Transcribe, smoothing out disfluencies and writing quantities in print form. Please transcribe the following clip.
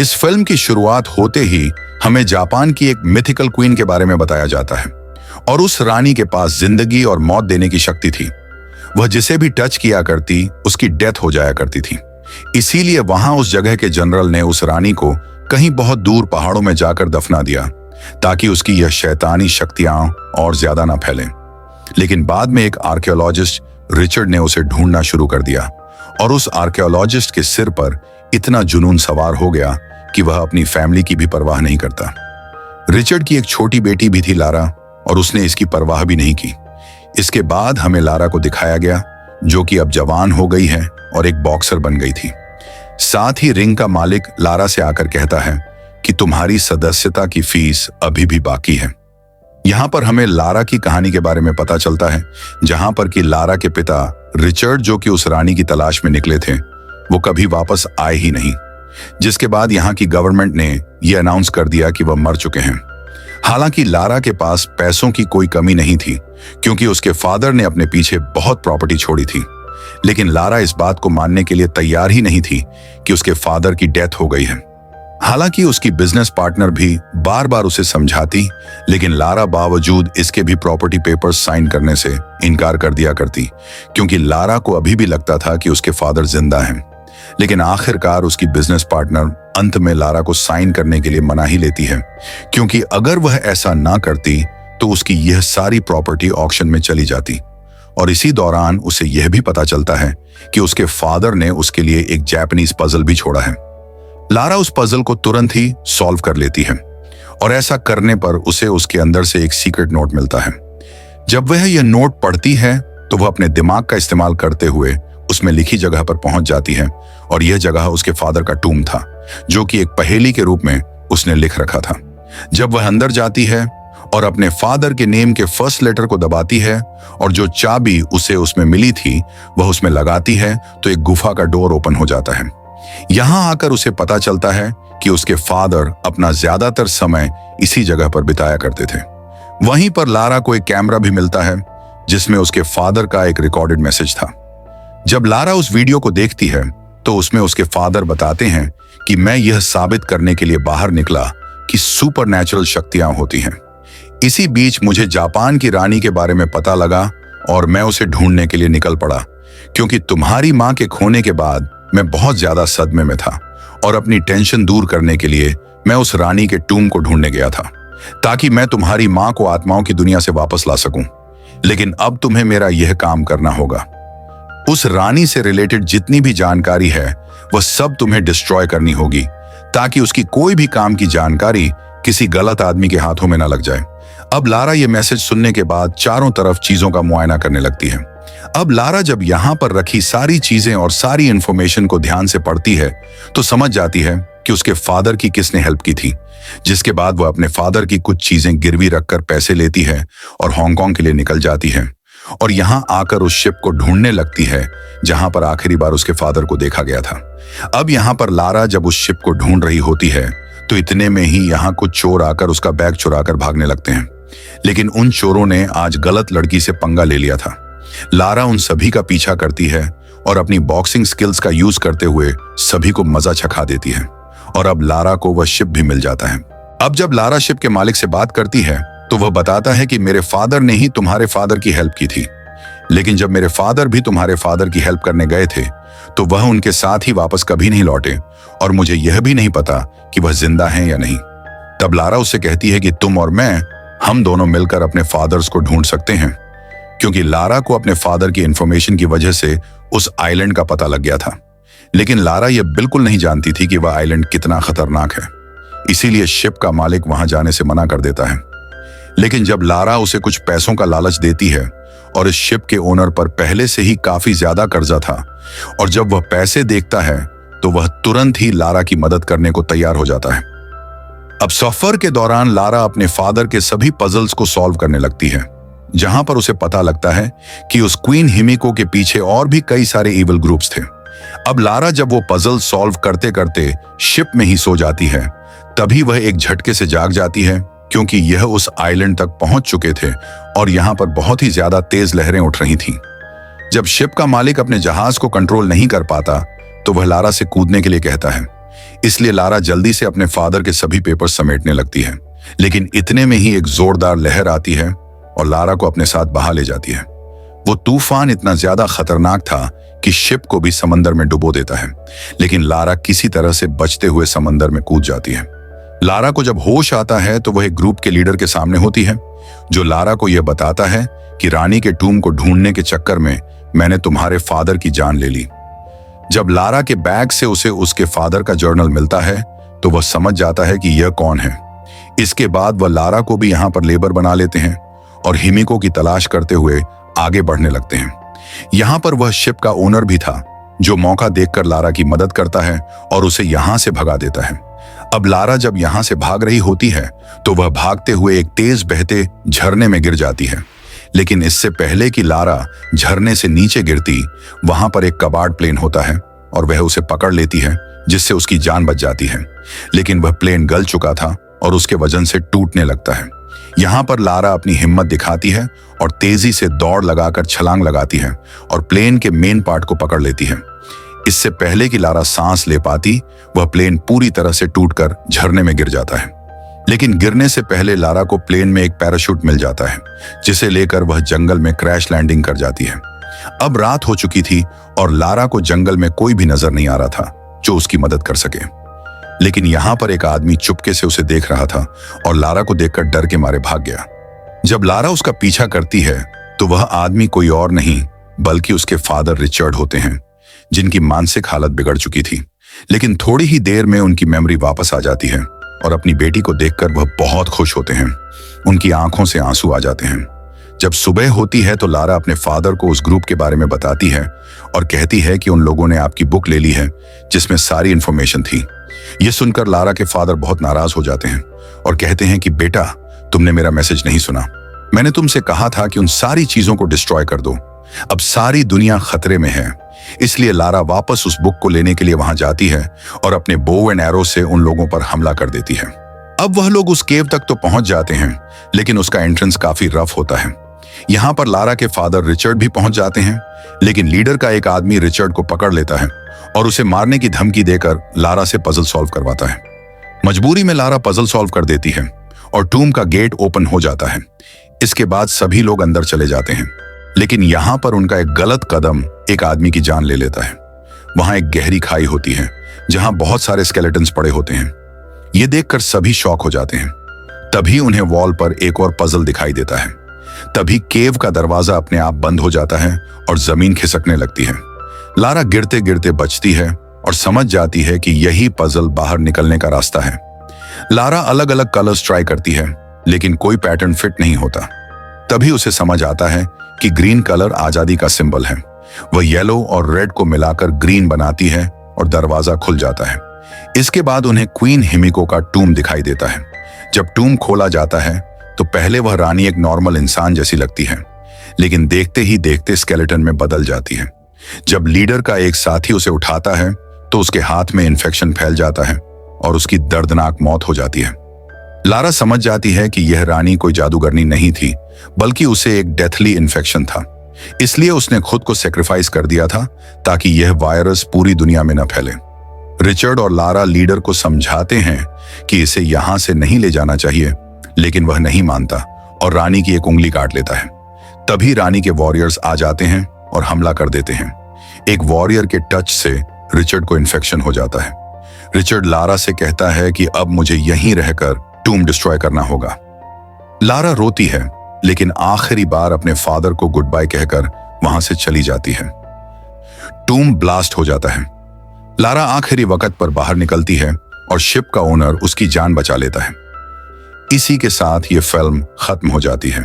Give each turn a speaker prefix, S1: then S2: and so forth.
S1: इस फिल्म की शुरुआत होते ही हमें जापान की एक मिथिकल क्वीन के बारे में बताया जाता है और उस रानी के पास जिंदगी और मौत देने की शक्ति थी। वह जिसे भी टच किया करती उसकी डेथ हो जाया करती थी। इसीलिए वहां उस जगह के जनरल ने उस रानी को कहीं बहुत दूर पहाड़ों में जाकर दफना दिया ताकि उसकी यह शैतानी शक्तियां और ज्यादा ना फैलें। लेकिन बाद में एक आर्कियोलॉजिस्ट रिचर्ड ने उसे ढूंढना शुरू कर दिया और उस आर्कियोलॉजिस्ट के सिर पर इतना जुनून सवार हो गया कि वह अपनी फैमिली की भी परवाह नहीं करता। रिचर्ड की एक छोटी बेटी भी थी लारा, और उसने इसकी परवाह भी नहीं की। इसके बाद हमें लारा को दिखाया गया जो कि अब जवान हो गई है और एक बॉक्सर बन गई थी। साथ ही रिंग का मालिक लारा से आकर कहता है कि तुम्हारी सदस्यता की फीस अभी भी बाकी है। यहाँ पर हमें लारा की कहानी के बारे में पता चलता है, जहां पर कि लारा के पिता रिचर्ड जो कि उस रानी की तलाश में निकले थे वो कभी वापस आए ही नहीं, जिसके बाद यहाँ की गवर्नमेंट ने यह अनाउंस कर दिया कि वह मर चुके हैं। हालांकि लारा के पास पैसों की कोई कमी नहीं थी क्योंकि उसके फादर ने अपने पीछे बहुत प्रॉपर्टी छोड़ी थी, लेकिन लारा इस बात को मानने के लिए तैयार ही नहीं थी कि उसके फादर की डेथ हो गई है। हालांकि उसकी बिजनेस पार्टनर भी बार बार उसे समझाती, लेकिन लारा बावजूद इसके भी प्रॉपर्टी पेपर्स साइन करने से इनकार कर दिया करती क्योंकि लारा को अभी भी लगता था कि उसके फादर जिंदा हैं। लेकिन आखिरकार उसकी बिजनेस पार्टनर अंत में लारा को साइन करने के लिए मना ही लेती है क्योंकि अगर वह ऐसा ना करती तो उसकी यह सारी प्रॉपर्टी ऑक्शन में चली जाती। और इसी दौरान उसे यह भी पता चलता है कि उसके फादर ने उसके लिए एक जापानीज पजल भी छोड़ा है। लारा उस पजल को तुरंत ही सॉल्व कर लेती है और ऐसा करने पर उसे उसके अंदर से एक सीक्रेट नोट मिलता है। जब वह यह नोट पढ़ती है तो वह अपने दिमाग का इस्तेमाल करते हुए उसमें लिखी जगह पर पहुंच जाती है और यह जगह उसके फादर का टूम था जो कि एक पहेली के रूप में उसने लिख रखा था। जब वह अंदर जाती है और अपने फादर के नेम के फर्स्ट लेटर को दबाती है और जो चाबी उसे उसमें मिली थी वह उसमें लगाती है तो एक गुफा का डोर ओपन हो जाता है। यहां आकर उसे पता चलता है कि उसके फादर अपना ज्यादातर समय इसी जगह पर बिताया करते थे। वहीं पर लारा को एक कैमरा भी मिलता है जिसमें उसके फादर का एक रिकॉर्डेड मैसेज था। जब लारा उस वीडियो को देखती है तो उसमें उसके फादर बताते हैं कि मैं यह साबित करने के लिए बाहर निकला कि सुपरनैचुरल शक्तियां होती हैं। इसी बीच मुझे जापान की रानी के बारे में पता लगा और मैं उसे ढूंढने के लिए निकल पड़ा क्योंकि तुम्हारी मां के खोने के बाद मैं बहुत ज्यादा सदमे में था और अपनी टेंशन दूर करने के लिए मैं उस रानी के टूम को ढूंढने गया था ताकि मैं तुम्हारी मां को आत्माओं की दुनिया से वापस ला सकूं। लेकिन अब तुम्हें मेरा यह काम करना होगा। उस रानी से रिलेटेड जितनी भी जानकारी है वह सब तुम्हें डिस्ट्रॉय करनी होगी ताकि उसकी कोई भी काम की जानकारी किसी गलत आदमी के हाथों में ना लग जाए। अब लारा ये मैसेज सुनने के बाद चारों तरफ चीजों का मुआयना करने लगती है। अब लारा जब यहाँ पर रखी सारी चीजें और सारी इंफॉर्मेशन को ध्यान से पढ़ती है तो समझ जाती है कि उसके फादर की किसने हेल्प की थी, जिसके बाद वह अपने फादर की कुछ चीजें गिरवी रखकर पैसे लेती है और हांगकांग के लिए निकल जाती है और यहाँ आकर उस शिप को ढूंढने लगती है जहां पर आखिरी बार उसके फादर को देखा गया था। अब यहाँ पर लारा जब उस शिप को ढूंढ रही होती है तो इतने में ही यहाँ कुछ चोर आकर उसका बैग चुराकर भागने लगते हैं, लेकिन उन चोरों ने आज गलत लड़की से पंगा ले लिया था। लारा उन सभी का पीछा करती है और अपनी बॉक्सिंग स्किल्स का यूज करते हुए सभी को मजा चखा देती है और अब लारा को वह शिप भी मिल जाता है। अब जब लारा शिप के मालिक से बात करती है तो वह बताता है कि मेरे फादर ने ही तुम्हारे फादर की हेल्प की थी, लेकिन जब मेरे फादर भी तुम्हारे फादर की हेल्प करने गए थे तो वह उनके साथ ही वापस कभी नहीं लौटे और मुझे यह भी नहीं पता कि वह जिंदा हैं या नहीं। तब लारा उससे कहती है कि तुम और मैं हम दोनों मिलकर अपने फादर्स को ढूंढ सकते हैं, क्योंकि लारा को अपने फादर की इंफॉर्मेशन की वजह से उस आइलैंड का पता लग गया था। लेकिन लारा यह बिल्कुल नहीं जानती थी कि वह आइलैंड कितना खतरनाक है, इसीलिए शिप का मालिक वहां जाने से मना कर देता है। लेकिन जब लारा उसे कुछ पैसों का लालच देती है और इस शिप के ओनर पर पहले से ही काफी ज्यादा कर्जा था और जब वह पैसे देखता है तो वह तुरंत ही लारा की मदद करने को तैयार हो जाता है। अब सफर के दौरान लारा अपने फादर के सभी पजल्स को सॉल्व करने लगती है, जहां पर उसे पता लगता है कि उस क्वीन हिमिको के पीछे और भी कई सारे इविल ग्रुप्स थे। अब लारा जब वो पजल सॉल्व करते करते शिप में ही सो जाती है तभी वह एक झटके से जाग जाती है, क्योंकि यह उस आइलैंड तक पहुंच चुके थे और यहां पर बहुत ही ज्यादा तेज लहरें उठ रही थीं। जब शिप का मालिक अपने जहाज को कंट्रोल नहीं कर पाता तो वह लारा से कूदने के लिए कहता है। इसलिए लारा जल्दी से अपने फादर के सभी पेपर समेटने लगती है। लेकिन इतने में ही एक जोरदार लहर आती है और लारा को अपने साथ बहा ले जाती है। वो तूफान इतना ज्यादा खतरनाक था कि शिप को भी समंदर में डुबो देता है, लेकिन लारा किसी तरह से बचते हुए समंदर में कूद जाती है। लारा को जब होश आता है तो वह एक ग्रुप के लीडर के सामने होती है, जो लारा को यह बताता है कि रानी के टूम को ढूंढने के चक्कर में मैंने तुम्हारे फादर की जान ले ली। जब लारा के बैग से उसे उसके फादर का जर्नल मिलता है तो वह समझ जाता है कि यह कौन है। इसके बाद वह लारा को भी यहां पर लेबर बना लेते हैं और हिमिको की तलाश करते हुए आगे बढ़ने लगते हैं। यहां पर वह शिप का ओनर भी था, जो मौका देखकर लारा की मदद करता है और उसे यहां से भगा देता है। अब लारा जब यहां से भाग रही होती है तो वह भागते हुए एक तेज बहते झरने में गिर जाती है। लेकिन इससे पहले कि लारा झरने से नीचे गिरती, वहां पर एक कबाड़ प्लेन होता है और वह उसे पकड़ लेती है, जिससे उसकी जान बच जाती है। लेकिन वह प्लेन गल चुका था और उसके वजन से टूटने लगता है। यहां पर लारा अपनी हिम्मत दिखाती है और तेजी से दौड़ लगाकर छलांग लगाती है और प्लेन के मेन पार्ट को पकड़ लेती है। इससे पहले कि लारा सांस ले पाती, वह प्लेन पूरी तरह से टूटकर झरने में गिर जाता है। लेकिन गिरने से पहले लारा को प्लेन में एक पैराशूट मिल जाता है, जिसे लेकर वह जंगल में क्रैश लैंडिंग कर जाती है। अब रात हो चुकी थी और लारा को जंगल में कोई भी नजर नहीं आ रहा था जो उसकी मदद कर सके। लेकिन यहां पर एक आदमी चुपके से उसे देख रहा था और लारा को देखकर डर के मारे भाग गया। जब लारा उसका पीछा करती है तो वह आदमी कोई और नहीं बल्कि उसके फादर रिचर्ड होते हैं, जिनकी मानसिक हालत बिगड़ चुकी थी। लेकिन थोड़ी ही देर में उनकी मेमोरी वापस आ जाती है और अपनी बेटी को देखकर वह बहुत खुश होते हैं। उनकी आंखों से आंसू आ जाते हैं। जब सुबह होती है तो लारा अपने फादर को उस ग्रुप के बारे में बताती है और कहती है कि उन लोगों ने आपकी बुक ले ली है जिसमें सारी इंफॉर्मेशन थी। यह सुनकर लारा के फादर बहुत नाराज हो जाते हैं और कहते हैं कि बेटा, तुमने मेरा मैसेज नहीं सुना। मैंने तुमसे कहा था कि उन सारी चीजों को डिस्ट्रॉय कर दो। अब सारी दुनिया खतरे में है। इसलिए लारा वापस उस बुक को लेने के लिए वहां जाती है और अपने बो एंड एरो से उन लोगों पर हमला कर देती है। अब वह लोग उस केव तक तो पहुंच जाते हैं, लेकिन उसका एंट्रेंस काफी रफ होता है। यहां पर लारा के फादर रिचर्ड भी पहुंच जाते हैं, लेकिन लीडर का एक आदमी रिचर्ड को पकड़ लेता है और उसे मारने की धमकी देकर लारा से पजल सॉल्व करवाता है। मजबूरी में लारा पजल सॉल्व कर देती है और टूम का गेट ओपन हो जाता है। इसके बाद सभी लोग अंदर चले जाते हैं, लेकिन यहां पर उनका एक गलत कदम एक आदमी की जान ले लेता है। वहां एक गहरी खाई होती है जहां बहुत सारे स्केलेटन्स पड़े होते हैं। ये देखकर सभी शॉक हो जाते हैं। तभी उन्हें वॉल पर एक और पजल दिखाई देता है। तभी केव का दरवाजा अपने आप बंद हो जाता है और जमीन खिसकने लगती है। लारा गिरते गिरते बचती है और समझ जाती है कि यही पजल बाहर निकलने का रास्ता है। लारा अलग अलग कलर्स ट्राई करती है, लेकिन कोई पैटर्न फिट नहीं होता। तभी उसे समझ आता है कि ग्रीन कलर आजादी का सिंबल है। वह येलो और रेड को मिलाकर ग्रीन बनाती है और दरवाजा खुल जाता है। इसके बाद उन्हें क्वीन हिमिको का टूम दिखाई देता है। जब टूम खोला जाता है तो पहले वह रानी एक नॉर्मल इंसान जैसी लगती है, लेकिन देखते ही देखते स्केलेटन में बदल जाती है। जब लीडर का एक साथी उसे उठाता है तो उसके हाथ में इन्फेक्शन फैल जाता है और उसकी दर्दनाक मौत हो जाती है। लारा समझ जाती है कि यह रानी कोई जादूगरनी नहीं थी, बल्कि उसे एक डेथली इन्फेक्शन था। इसलिए उसने खुद को सेक्रीफाइस कर दिया था ताकि यह वायरस पूरी दुनिया में न फैले। रिचर्ड और लारा लीडर को समझाते हैं कि इसे यहां से नहीं ले जाना चाहिए, लेकिन वह नहीं मानता और रानी की एक उंगली काट लेता है। तभी रानी के वॉरियर्स आ जाते हैं और हमला कर देते हैं। एक वॉरियर के टच से रिचर्ड को इन्फेक्शन हो जाता है। रिचर्ड लारा से कहता है कि अब मुझे यहीं रहकर टूम डिस्ट्रॉय करना होगा। लारा रोती है, लेकिन आखिरी बार अपने फादर को गुड बाय कहकर वहां से चली जाती है। टूम ब्लास्ट हो जाता है। लारा आखिरी वक्त पर बाहर निकलती है और शिप का ओनर उसकी जान बचा लेता है। इसी के साथ ये फिल्म खत्म हो जाती है।